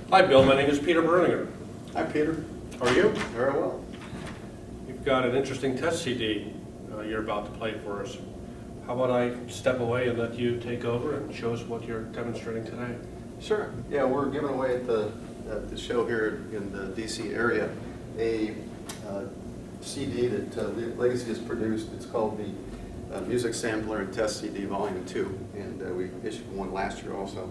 Hi, Bill. My name is Peter Berninger. Hi, Peter. How are you? Very well. You've got an interesting test CD you're about to play for us. How about I step away and let you take over and show us what you're demonstrating today? Sure. Yeah, we're giving away at the show here in the DC area a CD that Legacy has produced. It's called the Music Sampler and Test CD Volume 2, and we issued one last year also.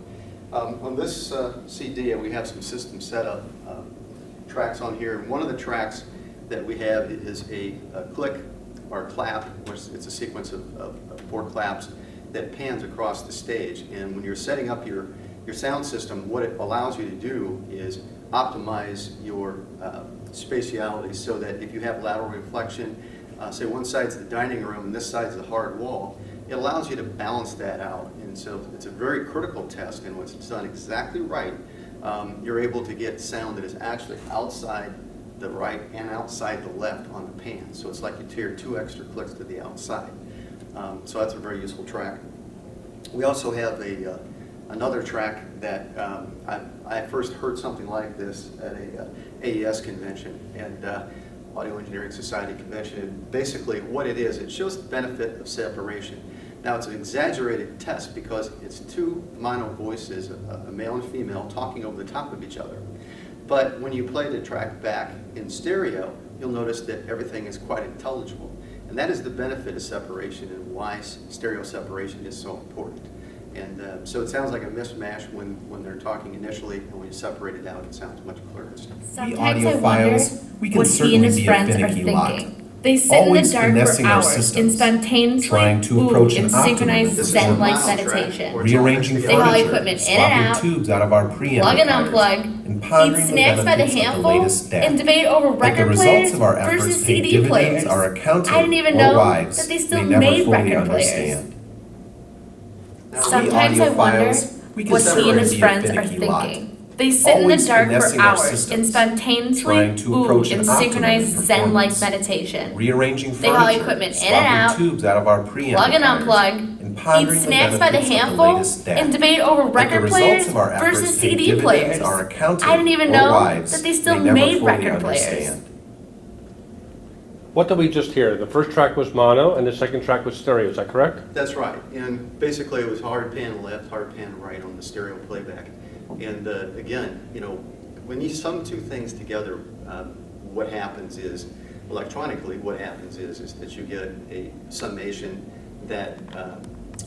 On this CD, we have some system setup tracks on here. And one of the tracks that we have is a click or clap, which it's a sequence of 4 claps that pans across the stage. And when you're setting up your sound system, what it allows you to do is optimize your spatiality so that if you have lateral reflection, say one side's the dining room and this side's the hard wall, it allows you to balance that out. And so it's a very critical test, and when it's done exactly right, you're able to get sound that is actually outside the right and outside the left on the pan. So it's like you tear 2 extra clicks to the outside. So that's a very useful track. We also have another track that I first heard something like this at a AES convention and Audio Engineering Society convention. And basically what it is, it shows the benefit of separation. Now it's an exaggerated test because it's 2 mono voices, a male and female, talking over the top of each other. But when you play the track back in stereo, you'll notice that everything is quite intelligible. And that is the benefit of separation and why stereo separation is so important. And so it sounds like a mishmash when they're talking initially, and when you separate it out, it sounds much clearer. Sometimes I wonder what he and his friends are thinking. They sit in the dark for hours and spontaneously move in synchronized Zen-like meditation. Rearranging They haul furniture, equipment in swapping and out, tubes out of our preamplifiers, plug and unplug, and eat pondering snacks by the benefits of handful, latest DAC. and debate over But the record results players of our efforts versus pay CD dividends players. our accountant I didn't even or know wives that they still may never made fully record players. understand. Sometimes I wonder what he and his friends are thinking. They sit in the dark for hours and spontaneously move in synchronized Zen-like meditation. Rearranging They haul furniture, equipment in swapping and out, tubes out of our preamplifiers, plug and unplug, and eat pondering snacks by the benefits of handful, latest DAC. and debate over But the record results players of our efforts versus pay CD dividends players. our accountant I didn't even or know wives that they still may never made fully record players. understand. What did we just hear? The first track was mono and the second track was stereo. Is that correct? That's right. And basically it was hard pan left, hard pan right on the stereo playback. And again, you know, when you sum 2 things together, what happens is, electronically, what happens is that you get a summation that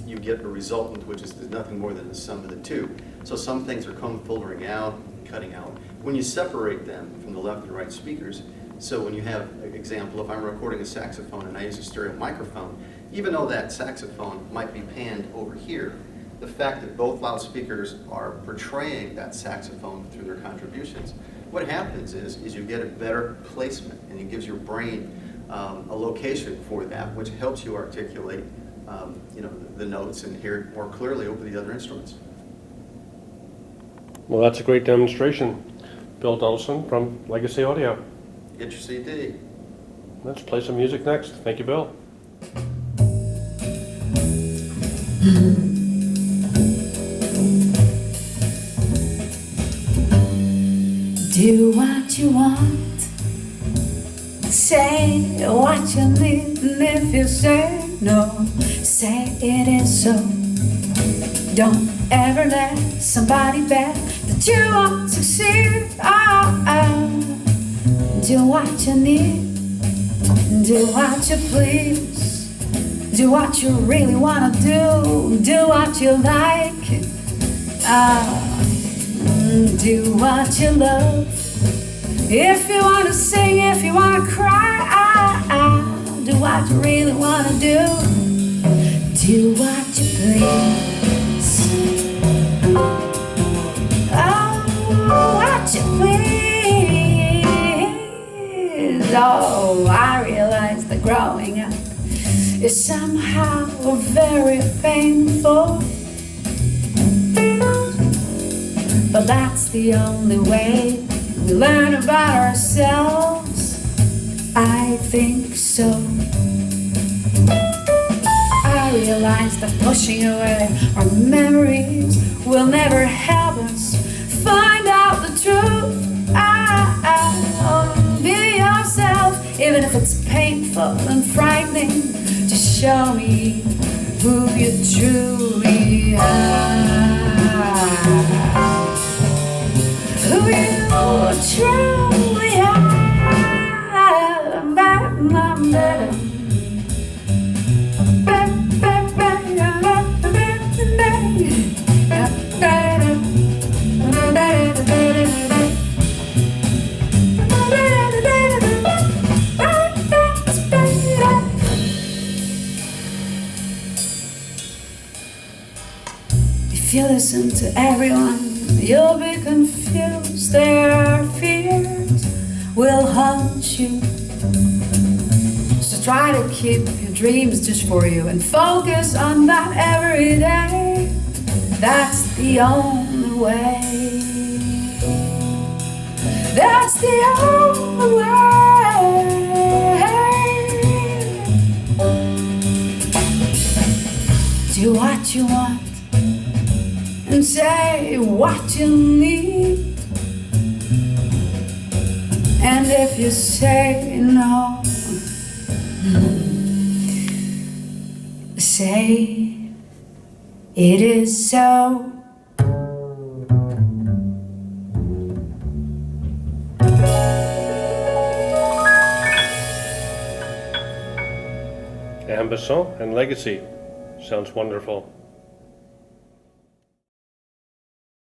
you get a resultant, which is nothing more than the sum of the 2. So some things are filtering out, cutting out. When you separate them from the left and right speakers, so when you have, an example, if I'm recording a saxophone and I use a stereo microphone, even though that saxophone might be panned over here, the fact that both loudspeakers are portraying that saxophone through their contributions, what happens is you get a better placement, and it gives your brain a location for that, which helps you articulate you know, the notes and hear it more clearly over the other instruments. Well, that's a great demonstration. Bill Dudleston from Legacy Audio. Get your CD. Let's play some music next. Thank you, Bill. Do what you want, say what you need, and if you say no, say it is so. Don't ever let somebody bet that you won't succeed. Do what you need, do what you please, do what you really wanna do what you like. Do what you love. If you wanna sing, if you wanna cry, do what you really wanna do. Do what you please. Oh, what you please. Oh, I realize that growing up is somehow very painful. But that's the only way we learn about ourselves. I think so. I realize that pushing away our memories will never help us find out the truth. painful and frightening to show me who you truly are. Who you truly are. If you listen to everyone, you'll be confused. Their fears will haunt you. So try to keep your dreams just for you and focus on that every day. That's the only way. That's the only way. Do what you want and say what you need. And if you say no, say it is so. Ambition and legacy. Sounds wonderful.